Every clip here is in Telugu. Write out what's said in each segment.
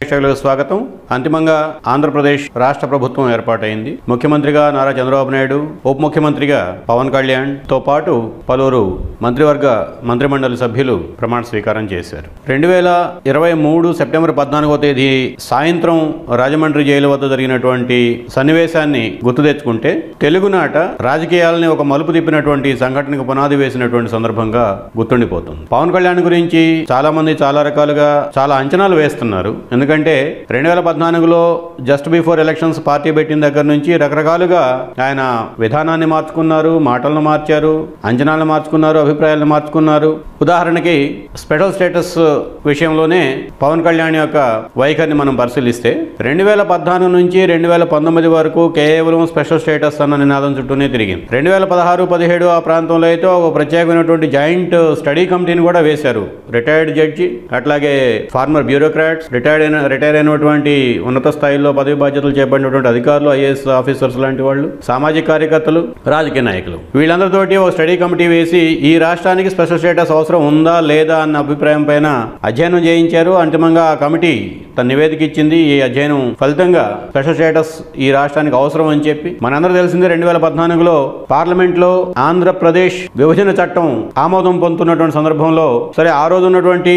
స్వాగతం. అంతిమంగా ఆంధ్రప్రదేశ్ రాష్ట్ర ప్రభుత్వం ఏర్పాటైంది. ముఖ్యమంత్రిగా నారా చంద్రబాబు నాయుడు, ఉప ముఖ్యమంత్రిగా పవన్ కళ్యాణ్ తో పాటు పలువురు మంత్రిమండలి సభ్యులు ప్రమాణ స్వీకారం చేశారు. 2023 సెప్టెంబర్ 14వ తేదీ సాయంత్రం రాజమండ్రి జైలు వద్ద జరిగినటువంటి సన్నివేశాన్ని గుర్తు తెచ్చుకుంటే తెలుగునాట రాజకీయాలని ఒక మలుపు తిప్పినటువంటి సంఘటనకు పునాది వేసినటువంటి సందర్భంగా గుర్తుండిపోతుంది. పవన్ కళ్యాణ్ గురించి చాలా మంది చాలా రకాలుగా చాలా అంచనాలు వేస్తున్నారు. ఎందుకంటే 2014లో జస్ట్ బిఫోర్ ఎలక్షన్స్ పార్టీ పెట్టిన దగ్గర నుంచి రకరకాలుగా ఆయన విధానాన్ని మార్చుకున్నారు, మాటలను మార్చారు, అంచనాలను మార్చుకున్నారు, అభిప్రాయాలను మార్చుకున్నారు. ఉదాహరణకి స్పెషల్ స్టేటస్ విషయంలోనే పవన్ కళ్యాణ్ యొక్క వైఖరిని మనం పరిశీలిస్తే 2014 నుంచి 2019 వరకు కేవలం స్పెషల్ స్టేటస్ అన్న నినాదం చుట్టూనే తిరిగింది. 2016-17 ఆ ప్రాంతంలో అయితే ఒక ప్రత్యేకమైనటువంటి జాయింట్ స్టడీ కమిటీని కూడా వేశారు. రిటైర్డ్ జడ్జి, అట్లాగే ఫార్మర్ బ్యూరోక్రాట్స్, రిటైర్ అయినటువంటి ఉన్నత స్థాయిలో పదవి బాధ్యతలు చేపట్టినటువంటి అధికారులు, ఐఏఎస్ ఆఫీసర్స్ లాంటి వాళ్ళు, సామాజిక కార్యకర్తలు, రాజకీయ నాయకులు, వీళ్ళందరితోటి ఒక స్టడీ కమిటీ వేసి ఈ రాష్ట్రానికి స్పెషల్ స్టేటస్ అవసరం ఉందా లేదా అన్న అభిప్రాయం పైన అధ్యయనం చేయించారు. అంతిమంగా ఆ కమిటీ తన నివేదిక ఇచ్చింది. ఈ అధ్యయనం ఫలితంగా స్పెషల్ స్టేటస్ ఈ రాష్ట్రానికి అవసరం అని చెప్పి మనందరూ తెలిసిందే. 2014లో పార్లమెంట్ లో ఆంధ్రప్రదేశ్ విభజన చట్టం ఆమోదం పొందుతున్నటువంటి సందర్భంలో సరే ఆ రోజు ఉన్నటువంటి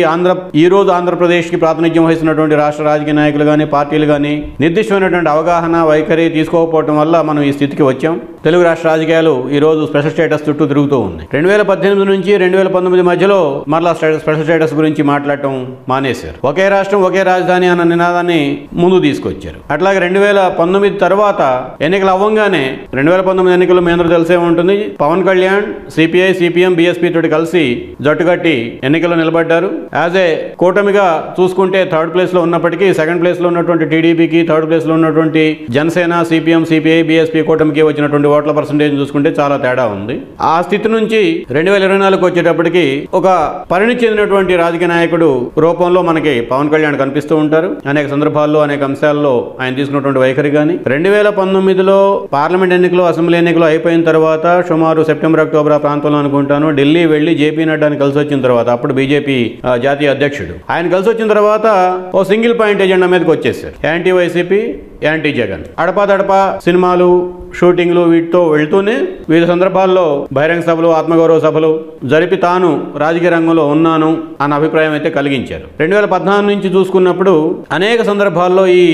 ఈ రోజు ఆంధ్రప్రదేశ్ కి ప్రాతినిధ్యం వహిస్తున్నటువంటి రాష్ట్ర రాజకీయ నాయకులు కానీ పార్టీలు కానీ నిర్దిష్టమైనటువంటి అవగాహన వైఖరి తీసుకోకపోవడం వల్ల మనం ఈ స్థితికి వచ్చాం. తెలుగు రాష్ట్ర రాజకీయాలు ఈ రోజు స్పెషల్ స్టేటస్ చుట్టూ తిరుగుతూ ఉంది. 2018 నుంచి 2019 మధ్యలో మరలా స్పెషల్ స్టేటస్ గురించి మాట్లాడటం మానేశారు. ఒకే రాష్ట్రం ఒకే రాజధాని అన్న నినాదాన్ని ముందు తీసుకొచ్చారు. అట్లాగే 2019 తర్వాత ఎన్నికలు అవ్వంగానే 2019 ఎన్నికలు మీ అందరూ తెలిసే ఉంటుంది. Pawan Kalyan CPI, CPM, BSP తోటి కలిసి జట్టుకట్టి ఎన్నికల్లో నిలబడ్డారు. యాజ్ ఏ కూటమిగా చూసుకుంటే థర్డ్ ప్లేస్ లో ఉన్నప్పటికీ సెకండ్ ప్లేస్ లో ఉన్నటువంటి టీడీపీకి, థర్డ్ ప్లేస్ లో ఉన్నటువంటి జనసేన, సిపిఎం, సిపిఐ, బిఎస్పీ కూటమికి వచ్చినటువంటి ఓట్ల పర్సంటేజ్ చూసుకుంటే చాలా తేడా ఉంది. ఆ స్థితి నుంచి 2024 వచ్చేటప్పటికి ఒక పరిణితి చెందినటువంటి రాజకీయ నాయకుడు రూపంలో మనకి పవన్ కళ్యాణ్ కనిపిస్తూ ఉంటారు. అనేక సందర్భాల్లో అనేక అంశాల్లో ఆయన తీసుకున్నటువంటి వైఖరి కానీ 2019లో పార్లమెంట్ ఎన్నికలు, అసెంబ్లీ ఎన్నికలు అయిపోయిన తర్వాత సుమారు సెప్టెంబర్, అక్టోబర్ ఆ ప్రాంతంలో అనుకుంటాను ఢిల్లీ వెళ్లి జేపీ నడ్డాని కలిసి వచ్చిన తర్వాత, అప్పుడు బీజేపీ జాతీయ అధ్యక్షుడు, ఆయన కలిసి వచ్చిన తర్వాత ఓ సింగిల్ పాయింట్ ఎజెండా మీదకి వచ్చేసారు. Anti YCP, anti Jagan. అడపాదడపా సినిమాలు, షూటింగ్లు వీటితో వెళ్తూనే వివిధ సందర్భాల్లో బహిరంగ సభలు, ఆత్మగౌరవ సభలు జరిపి తాను రాజకీయ రంగంలో ఉన్నాను అన్న అభిప్రాయం అయితే కలిగించారు. 2014 నుంచి చూసుకున్నప్పుడు అనేక సందర్భాల్లో ఈ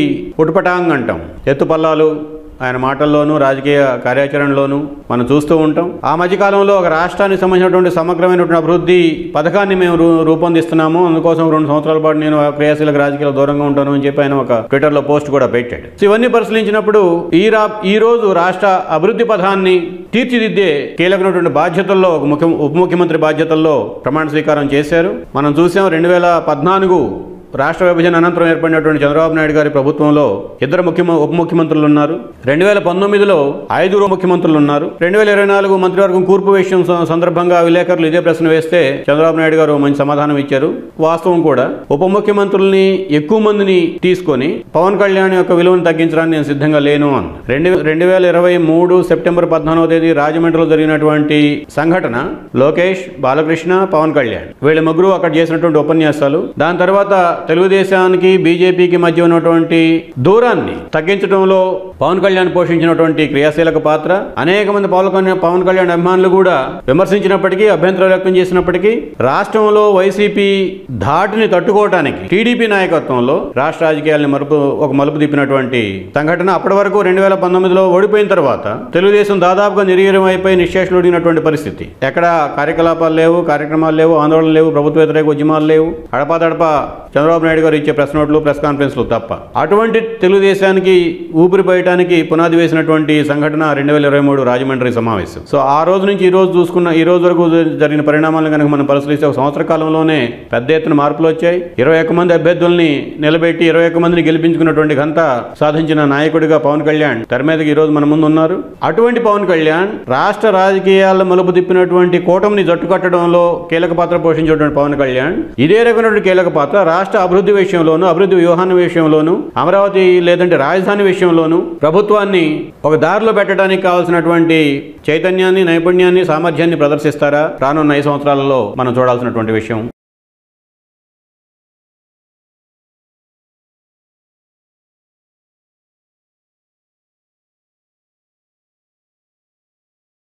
ఉట్పటాంగ్ అంటాం, ఎత్తుపల్లాలు ఆయన మాటల్లోనూ రాజకీయ కార్యాచరణలోనూ మనం చూస్తూ ఉంటాం. ఆ మధ్యకాలంలో ఒక రాష్ట్రానికి సంబంధించినటువంటి సమగ్రమైనటువంటి అభివృద్ధి పథకాన్ని మేము రూపొందిస్తున్నాము, అందుకోసం 2 సంవత్సరాల పాటు నేను క్రియాశీలక రాజకీయాలు దూరంగా ఉంటాను అని చెప్పి ఆయన ఒక ట్విట్టర్లో పోస్ట్ కూడా పెట్టాడు. ఇవన్నీ పరిశీలించినప్పుడు ఈ రోజు రాష్ట్ర అభివృద్ధి పథాన్ని తీర్చిదిద్దే కీలకమైనటువంటి బాధ్యతల్లో ఉప ముఖ్యమంత్రి బాధ్యతల్లో ప్రమాణ స్వీకారం చేశారు. మనం చూసాం 2014 రాష్ట్ర విభజన అనంతరం ఏర్పడినటువంటి చంద్రబాబు నాయుడు గారి ప్రభుత్వంలో 2 ఉప ముఖ్యమంత్రులు ఉన్నారు. 2019లో 5 ముఖ్యమంత్రులు ఉన్నారు. 2024 మంత్రివర్గం కూర్పు విషయం సందర్భంగా విలేకరులు ఇదే ప్రశ్న వేస్తే చంద్రబాబు నాయుడు గారు మంచి సమాధానం ఇచ్చారు. వాస్తవం కూడా ఉప ముఖ్యమంత్రుల్ని ఎక్కువ మందిని తీసుకొని పవన్ కళ్యాణ్ యొక్క విలువను తగ్గించడానికి నేను సిద్ధంగా లేను అని 2023 సెప్టెంబర్ 14వ తేదీ రాజమండ్రిలో జరిగినటువంటి సంఘటన లోకేష్, బాలకృష్ణ, పవన్ కళ్యాణ్ వీళ్ళ ముగ్గురు అక్కడ చేసినటువంటి ఉపన్యాసాలు, దాని తర్వాత తెలుగుదేశానికి బీజేపీకి మధ్య ఉన్నటువంటి దూరాన్ని తగ్గించడంలో పవన్ కళ్యాణ్ పోషించినటువంటి క్రియాశీలక పాత్ర, అనేక మంది పవన్ కళ్యాణ్ అభిమానులు కూడా విమర్శించినప్పటికీ, అభ్యంతరాలు వ్యక్తం చేసినప్పటికీ రాష్ట్రంలో వైసీపీ ధాటిని తట్టుకోవడానికి టీడీపీ నాయకత్వంలో రాష్ట్ర రాజకీయాలను మలుపు తిప్పినటువంటి సంఘటన. అప్పటి వరకు 2019లో ఓడిపోయిన తర్వాత తెలుగుదేశం దాదాపుగా నిర్వీర్యం అయిపోయి నిశ్చేష్లుడినటువంటి పరిస్థితి. ఎక్కడ కార్యకలాపాలు లేవు, కార్యక్రమాలు లేవు, ఆందోళనలు లేవు, ప్రభుత్వ వ్యతిరేక ఉద్యమాలు లేవు, అడపాదడపా చంద్రబాబు నాయుడు గారు ఇచ్చే ప్రెస్ నోట్లు, ప్రెస్ కాన్ఫరెన్స్లు తప్ప. అటువంటి తెలుగుదేశానికి ఊపిరి పోయటానికి పునాది వేసినటువంటి సంఘటన 2023 రాజమండ్రి సమావేశం. సో ఆ రోజు నుంచి ఈ రోజు చూసుకున్న ఈ రోజు వరకు జరిగిన పరిణామాలను కనుక మనం పరిశీలిస్తే ఒక సంవత్సర కాలంలోనే పెద్ద ఎత్తున మార్పులు వచ్చాయి. 21 మంది అభ్యర్థుల్ని నిలబెట్టి 21 మందిని గెలిపించుకున్నటువంటి ఘనత సాధించిన నాయకుడిగా పవన్ కళ్యాణ్ తెర మీదకి ఈ రోజు మన ముందు ఉన్నారు. అటువంటి పవన్ కళ్యాణ్ రాష్ట్ర రాజకీయాల మలుపు తిప్పినటువంటి కూటమిని జట్టుకట్టడంలో కీలక పాత్ర పోషించినటువంటి పవన్ కళ్యాణ్ ఇదే రకమైనటువంటి కీలక పాత్ర రాష్ట్ర అభివృద్ధి విషయంలోనూ, అభివృద్ధి వ్యూహాన్ని విషయంలోనూ, అమరావతి లేదంటే రాజధాని విషయంలోనూ ప్రభుత్వాన్ని ఒక దారిలో పెట్టడానికి కావాల్సినటువంటి చైతన్యాన్ని, నైపుణ్యాన్ని, సామర్థ్యాన్ని ప్రదర్శిస్తారా రానున్న 5 సంవత్సరాలలో మనం చూడాల్సినటువంటి విషయం.